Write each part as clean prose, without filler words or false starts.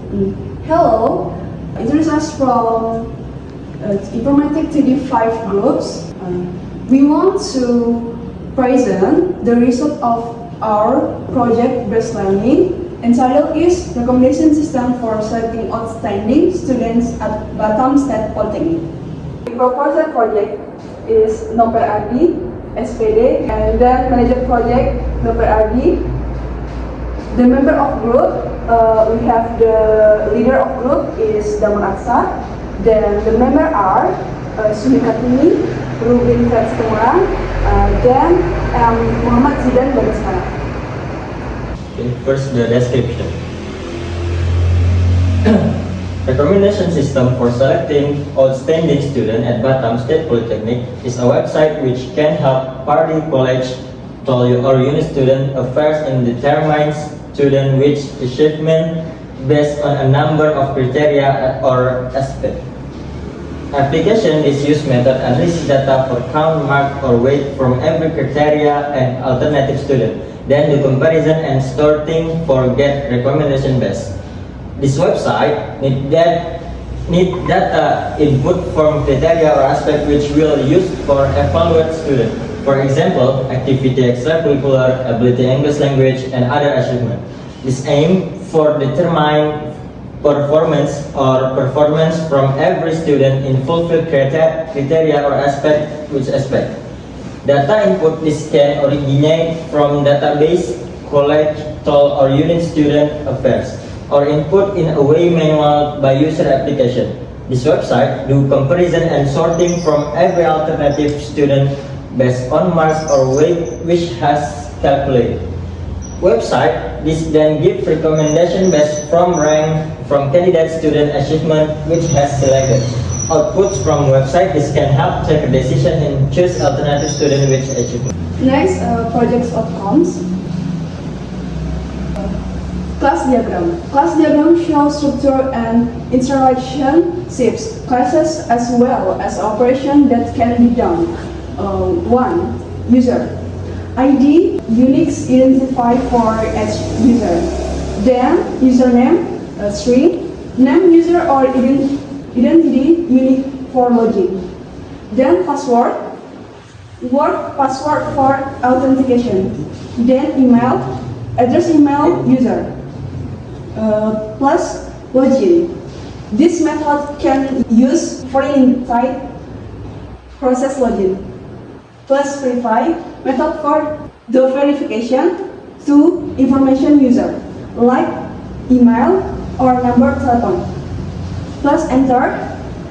Hello, it is us from Informatic 35 groups. We want to present the result of our project-based learning entitled is Recommendation System for Selecting Outstanding Students at Batam State Politeknik. The proposed project is Ardi, S.Pd, and then manager project Ardi. The member of group, we have the leader of group is Damar Aqsa. Then the member are Sumi Kartini, Frietz Situmorang, then Zaidan, Bagaskara. First, the description. Recommendation system for selecting outstanding student at Batam State Politeknik is a website which can help party college or uni student affairs and determines student which achievement based on a number of criteria or aspects. Application is used method analysis data for count, mark, or weight from every criteria and alternative student. Then do comparison and sorting for get recommendation best. This website need data input from criteria or aspect which will use for evaluate student. For example, activity extracurricular, ability English language, and other achievement. This aim for determine performance from every student in fulfill criteria or aspect which aspect. Data input is can originate from database, college, toll, or unit student affairs, or input in a way manual by user application. This website do comparison and sorting from every alternative student based on marks or weight which has calculated. Website this then give recommendation based from rank from candidate student achievement which has selected. Outputs from website this can help take a decision and choose alternative student which achievement. Next, projects outcomes. Class diagram. Class diagram shows structure and interaction shapes classes as well as operation that can be done. 1. User ID, unique identifier for each user. Then username, string, name user or identity unique for login. Then password, word password for authentication. Then email, address email user. Plus login. This method can use for inside process login. Plus verify method for the verification to information user like email or number telephone. Plus enter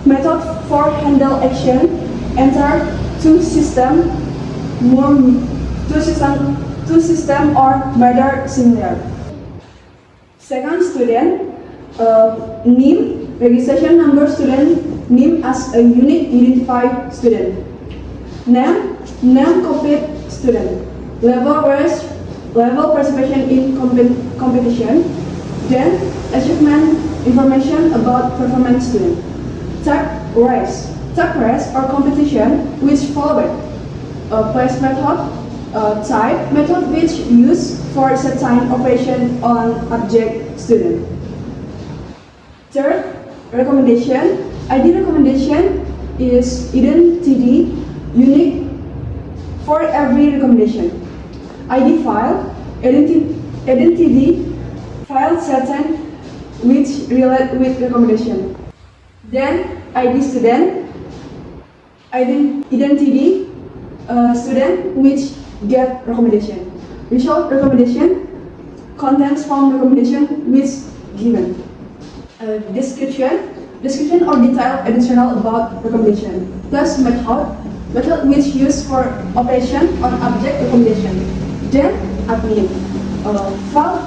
method for handle action enter to system or rather similar. Second, student name, registration number student name as a unique identified student. Name complete student. Level participation in competition. Then achievement information about performance student. Type race or competition which followed. Place method. Type method which used for certain operation on object student. Third, recommendation. ID recommendation is identity unique for every recommendation. ID file, identity file certain which relate with recommendation. Then ID student, identity student which get recommendation. Result recommendation, contents from recommendation which given. Description or detail additional about recommendation. Plus method which used for operation on object recommendation. Then admin. File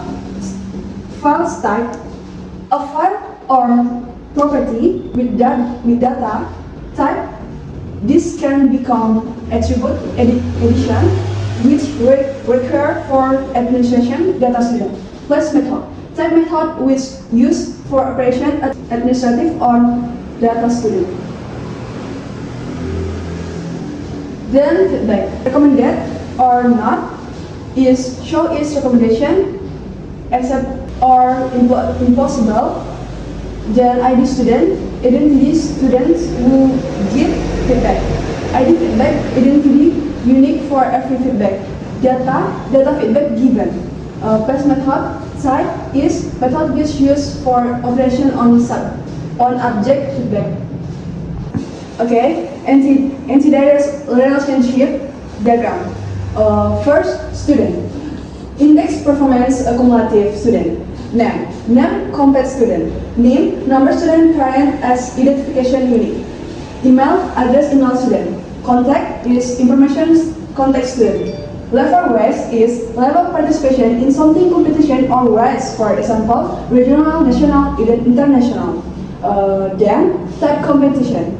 type. A file or property with data type. This can become attribute addition which require for administration data student. Plus method. Type method which used for operation administrative on data student. Then feedback. Recommended or not is show its recommendation, accept or impossible, then ID student, identity students will give feedback. ID feedback, identity, unique for every feedback. Data feedback given. Best method type is method used for operation on object feedback. Okay, anti-data relationship diagram. First, student. Index performance cumulative student. Name complex student. Name number student parent as identification unit. Email address email student. Contact is information contact student. Level race is level participation in something competition or race, for example, regional, national, international. Then type competition.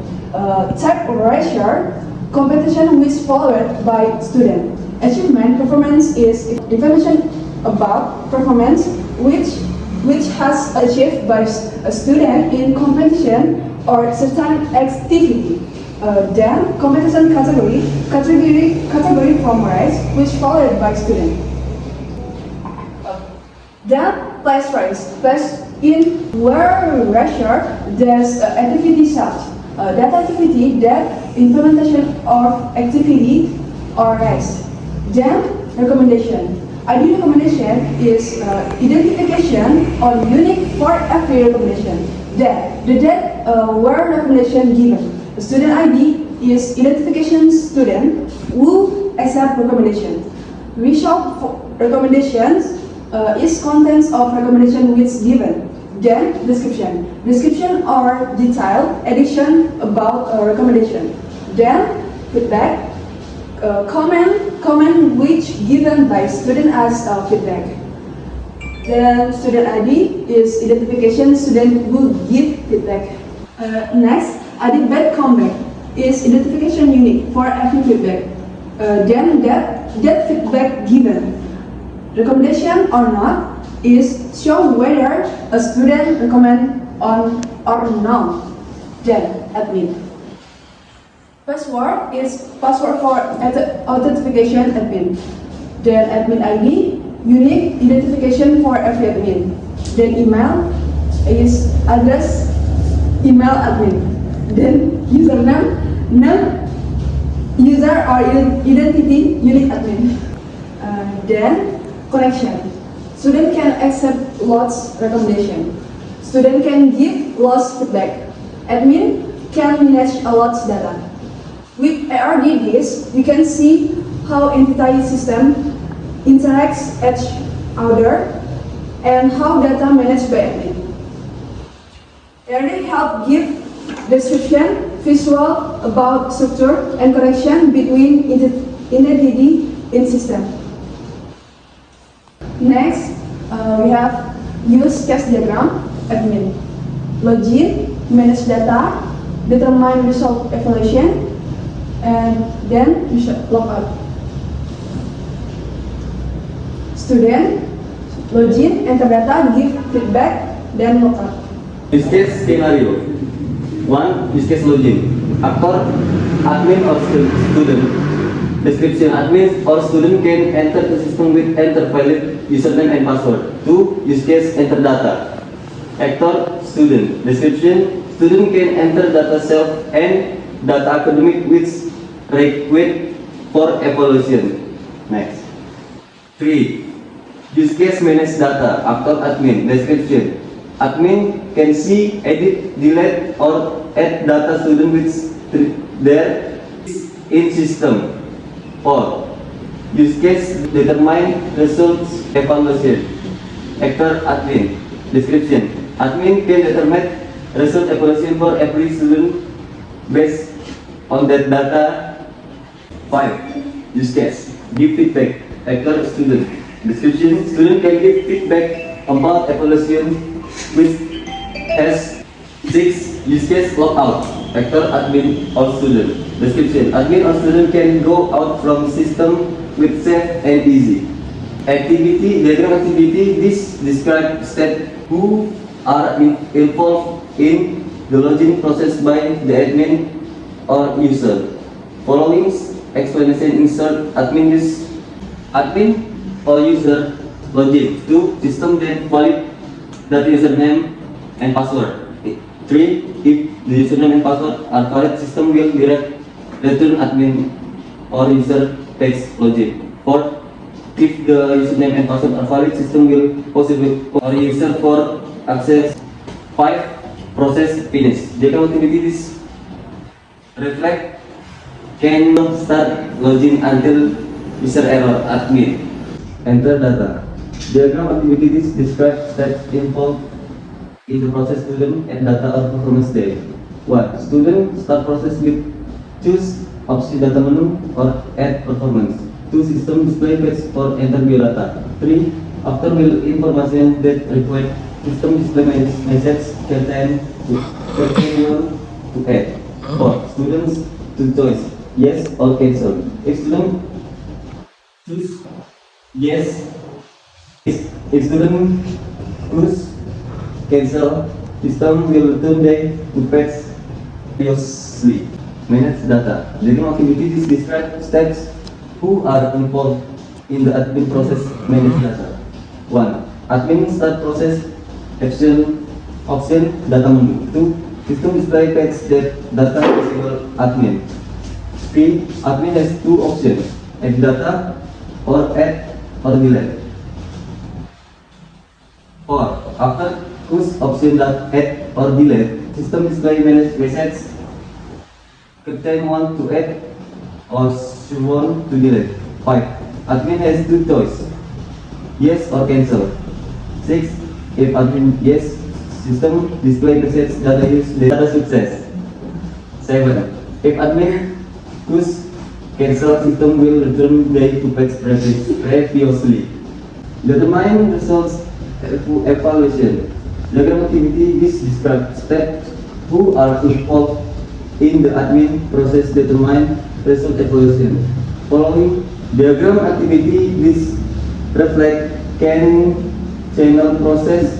Type ratio competition which followed by student. Achievement performance is information about performance which has achieved by a student in competition or certain activity. Then competition category from race which followed by student. Then place race in where ratio there's activity such that activity, that implementation of activity or race. Then recommendation. ID recommendation is identification or unique for every recommendation. Then the date where recommendation given. The student ID is identification student who accept recommendation. Result for recommendations is contents of recommendation which given. Then description. Description or detailed addition about a recommendation. Then feedback. Comment which given by student as feedback. Then student ID is identification student who give feedback. Next, ID bad comment is identification unique for every feedback. Then that feedback given. Recommendation or not is show whether a student recommend on or not. Then admin. Password is password for authentication admin. Then admin ID, unique identification for every admin. Then email is address email admin. Then username, name, user or identity unique admin. Then connection. Student can accept lots recommendation. Student can give lots feedback. Admin can manage a lot's data. With ARDDs, we can see how entity system interacts each other and how data managed by admin. ARD help give description, visual about structure and connection between entity in system. Next, we have use case diagram, admin. Login, manage data, determine result evaluation, and then logout. Student, login, enter data, give feedback, then logout. Use case scenario. 1. Use case login. Actor, admin or student. Description. Admin or student can enter the system with enter valid username and password. 2. Use case enter data. Actor, student. Description. Student can enter data self and data academic which required for evaluation. Next. 3. Use case manage data. Actor, admin. Description. Admin can see, edit, delete or add data student which there is in system. 4. Use case determine results evaluation. Actor, admin. Description. Admin can determine result evaluation for every student based on that data. 5. Use case give feedback. Actor, student. Description. Student can give feedback about evaluation which has 6. Use case logout. Actor, admin or student. Description. Admin or student can go out from system with safe and easy. Activity, diagram activity, this describe step who are involved in the login process by the admin or user. Following explanation insert admin or user login to system then valid that username and password. 3. If the username and password are correct, system will return admin or user page login. 4. If the username and password are valid, system will possible or user for access. 5. Process finish. Diagram activities reflect can start login until user error admin. Enter data. Diagram activities describe steps involved in the process student and data or performance day. 1. Student start process with choose option data menu or add performance. 2. System display page for enter biodata. 3. After will information that required system display message contain to add. 4. Students to choice yes or cancel. If student choose yes, if student choose cancel, system will return them to page previously. Manage data. Diagram activities describe steps who are involved in the admin process. Manage data. 1. Admin start process option data menu. 2. System display page that data visible admin. 3. Admin has 2 options: add data or add or delete. 4. After choose option that add or delete, system display message contain one to add or one to delete. 5. Admin has 2 choices: yes or cancel. 6. If admin yes, system display message data use data success. 7. If admin choose cancel, system will return day to page previously. Determine results evaluation. Diagram activity is describe steps who are involved in the admin process. Determine result evaluation. Following diagram activity is reflect can channel process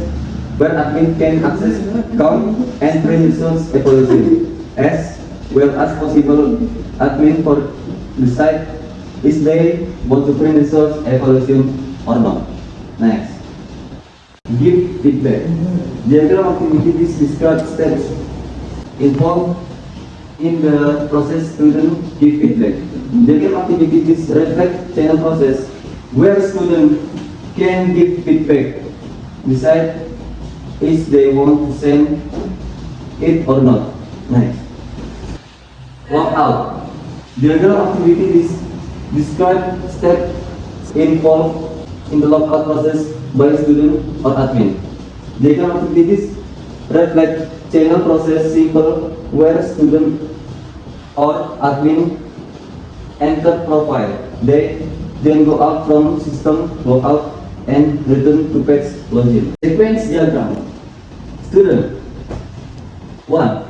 where admin can access count and print results evaluation as well as possible. Admin for decide if they want to print results evaluation or not. Next, give feedback. Diagram activity is describe steps involved in the process. Student give feedback. Diagram activities reflect channel process where student can give feedback, decide if they want to send it or not. Next, lockout. Diagram activity is describe steps involved in the lockout process by student or admin. Diagram activities reflect channel process simple where student or admin enter profile. They then go out from system lockout and return to page login. Sequence diagram. Student 1.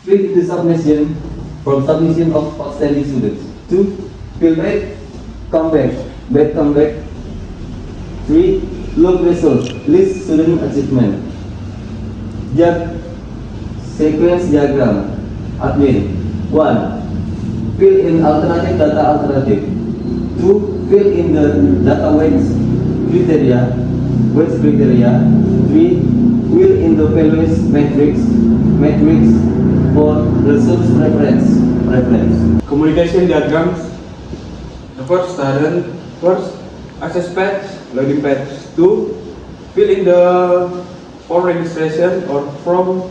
Fill in the submission from submission of outstanding students. 2. Fill back, come back, come back. 3. Log results, list student achievement. Sequence diagram. Admin 1. Fill in alternative data alternative. 2. Fill in the data weights criteria. 3. Fill in the values matrix for results reference. Communication diagrams. The first student, access page, loading page. 2. Fill in the form registration or from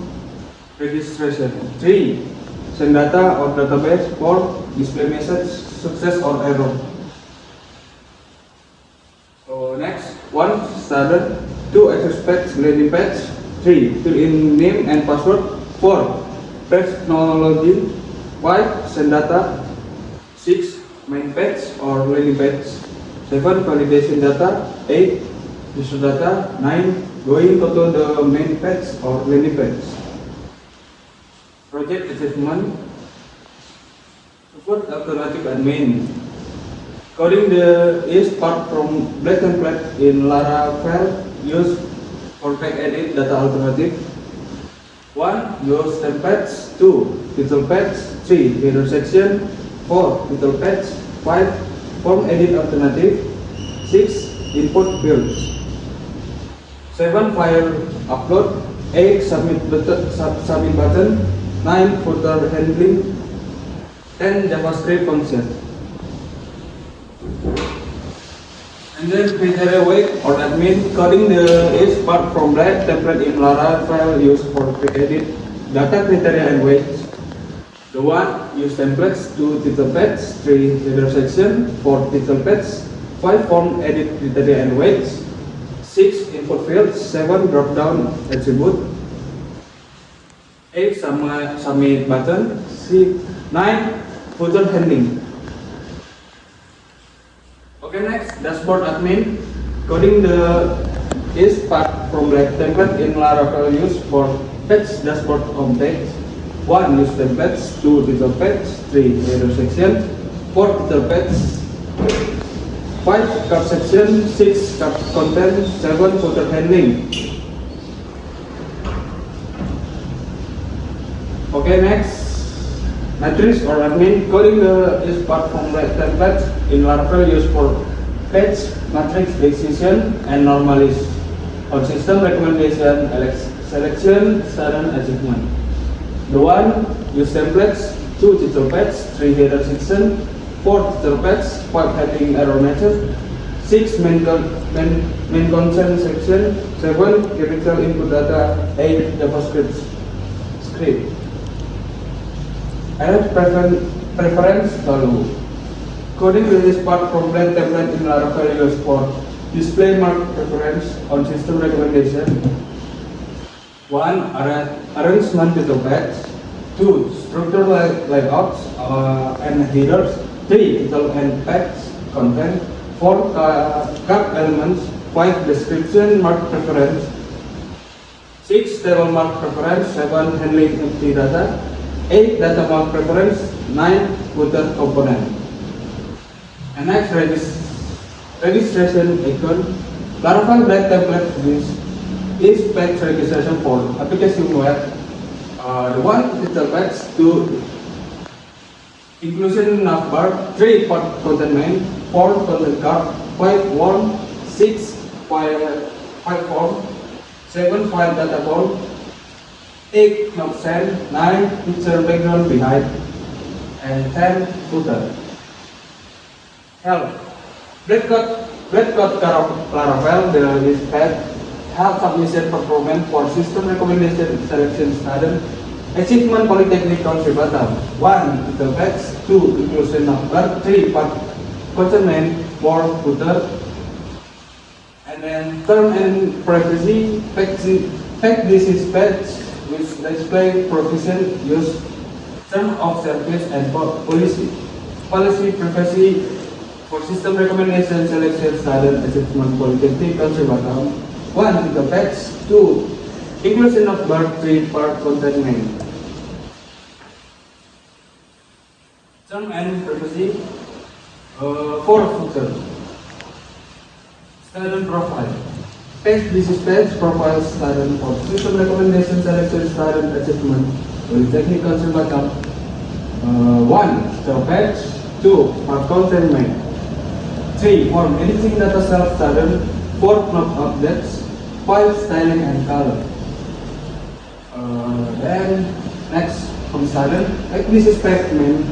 registration. 3. Send data or database. 4. Display message, success or error. So next, 1. Student. 2. Access page, landing page. 3. Fill in name and password. 4. Page login. 5. Send data. 6. Main page or landing page. 7. Validation data. 8. User data. 9. Going to the main page or landing page. Project achievement. Support alternative admin. Coding is part from black template in Laravel used for pack edit data alternative. 1. Use templates. 2. Title page. 3. Header section. 4. Title page. 5. Form edit alternative. 6. Input fields. 7. File upload. 8. Submit button. 9. Footer handling. 10. JavaScript function. And then criteria weight or admin. Coding is part from that template in Laravel used for creating data criteria and weights. The 1. Use templates. 2. Title page. 3. Header section. 4. Title page. 5. Form edit criteria and weights. 6. Input fields. 7. Drop down attribute. 8. Submit button. 9. Footer handling. Okay, next dashboard admin. Coding is part from the template in Laravel used for page dashboard home page. 1. Use templates. 2. Title page. 3. Header section. 4. Title page. 5. Card section. 6. Card content. 7. Footer handling. Okay, next. Matrix or admin. Coding is part from the template in Laravel used for page, matrix, decision, and normalization on system recommendation, selection, sudden achievement. The 1. Use templates. 2. Title page. 3. Header section. 4. Title page. 5. Heading error method. 6. Main content section. 7. Capital input data. 8. JavaScript script. And preference value. Coding is part from that template in Laravel used for display mark preference on system recommendation. 1. Arrangement title page. 2. Structure layouts and headers. 3. Title and page content. 4. Card elements. 5. Description mark preference. 6. Table mark preference. 7. Handling empty data. 8. Data mark preference. 9. Footer component. And next, registration icon. Laravel Black template is page registration for application web. The 1. Title page. 2. Inclusion navbar. 3. Content main. 4. Content card. 5. Form. 6. File form. 7. File data form. 8. Not send. 9. Picture background behind. And 10. Footer. Help. Black code Laravel is paid. Help submission performance for system recommendation selection student. Achievement Politeknik Country Batam. 1. Title page. 2. Inclusion number. 3. Content main. 4. Footer. And then term and privacy. Fact this is page which display provision use term of service and policy. Policy privacy for system recommendation selection student achievement Politeknik Country Batam. 1. Title page. 2. Inclusion of bar. 3. Part content main. Term and privacy. 4. Footer. Student profile. Page this is page profile student for system recommendation selection student achievement Politeknik Country Batam. 1. Title page. 2. Part content main. 3. Form editing data self student. 4. Knop updates. 5. Styling and color. Then next from student. This is page main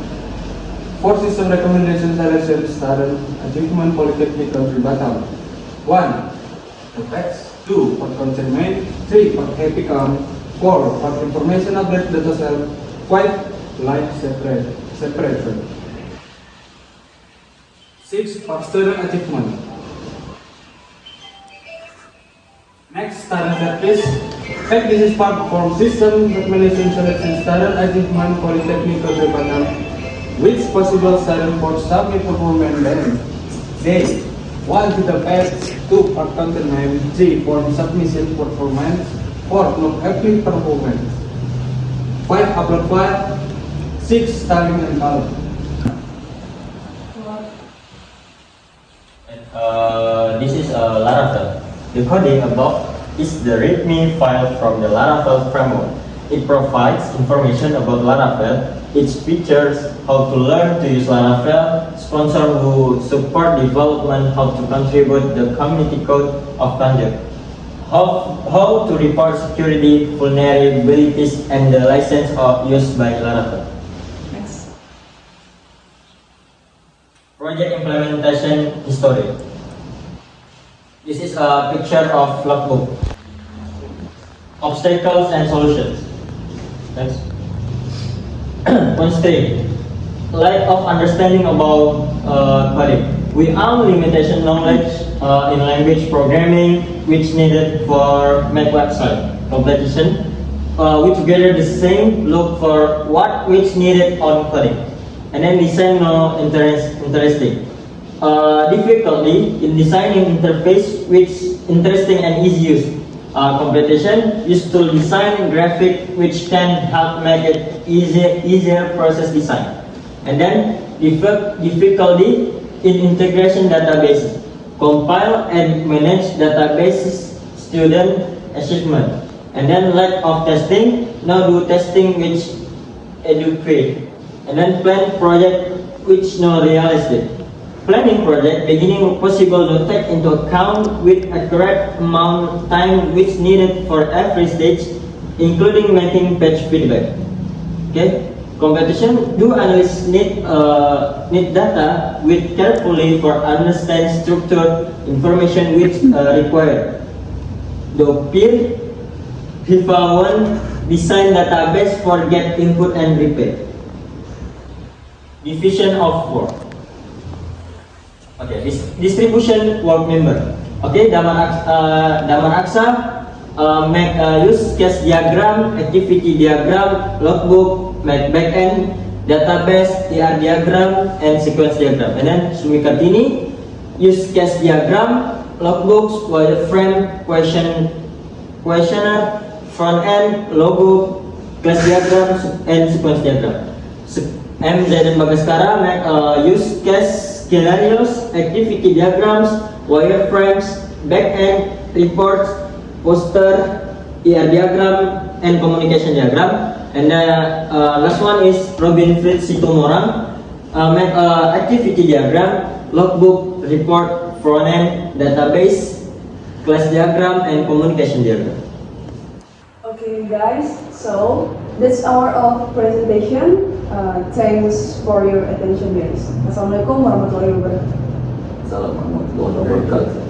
for system recommendation selection student achievement Politeknik Country Batam. 1. The page. 2. For content main. 3. For happy count. 4. For information update data self. 5. Line separation. 6. For student achievement. Next, student service. Fact this is part from system recommendation selection student achievement Politeknik Country Batam. Which possible student for submit performance balance? Day. 1. Title page. 2. For content name. 3. For submission performance. 4. Not active performance. 5. Upload file. 6. Styling and color. This is Laravel. The coding above is the README file from the Laravel framework. It provides information about Laravel, its features, how to learn to use Laravel, sponsor who support development, how to contribute the community code of content, how how to report security vulnerabilities and the license of use by Laravel. Next. Project implementation history. This is a picture of logbook. Obstacles and solutions. Next. Constraint. Lack of understanding about coding. We have limitation knowledge in language programming, which needed for make website. Competition. We together the same look for what which needed on coding, and then design no interesting. Difficulty in designing interface which interesting and easy use. Competition used to design graphic which can help make it easier process design. And then difficulty in integration databases. Compile and manage databases student achievement. And then lack of testing. Now do testing which educate. And then plan project which no realistic. Planning project beginning possible to take into account with accurate amount of time which needed for every stage, including making page feedback. Okay. Competition do analysts need data with carefully for understand structured information which required. The peer FIFA 1 design database for get input and repair. Division of work. Okay, distribution work member. Okay, Damar Aqsa make use case diagram, activity diagram, logbook, make backend, database, ER diagram, and sequence diagram. And then Sumi Kartini use case diagram, logbooks, wireframe, questionnaire, front end, logo, class diagram, and sequence diagram. Zaidan Bagaskara make use case scenarios, activity diagrams, wireframes, backend, reports, poster, ER diagram, and communication diagram. And the last one is Frietz Situmorang make activity diagram, logbook, report, front end, database, class diagram, and communication diagram. Okay, guys. So that's our of presentation. Thanks for your attention, guys. Assalamualaikum warahmatullahi wabarakatuh. Assalamualaikum warahmatullahi wabarakatuh.